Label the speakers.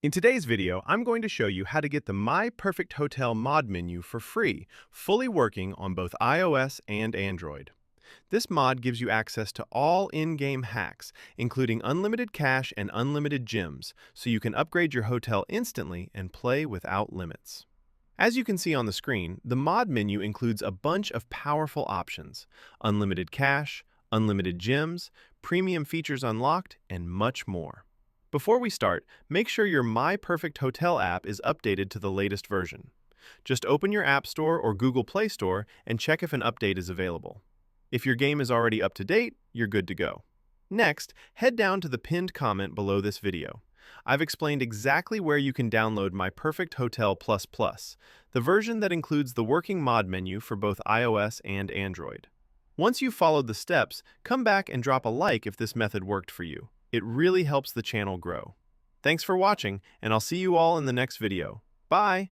Speaker 1: In today's video, I'm going to show you how to get the My Perfect Hotel mod menu for free, fully working on both iOS and Android. This mod gives you access to all in-game hacks, including unlimited cash and unlimited gems, so you can upgrade your hotel instantly and play without limits. As you can see on the screen, the mod menu includes a bunch of powerful options: unlimited cash, unlimited gems, premium features unlocked, and much more. Before we start, make sure your My Perfect Hotel app is updated to the latest version. Just open your App Store or Google Play Store and check if an update is available. If your game is already up to date, you're good to go. Next, head down to the pinned comment below this video. I've explained exactly where you can download My Perfect Hotel Plus Plus, the version that includes the working mod menu for both iOS and Android. Once you've followed the steps, come back and drop a like if this method worked for you. It really helps the channel grow. Thanks for watching, and I'll see you all in the next video. Bye!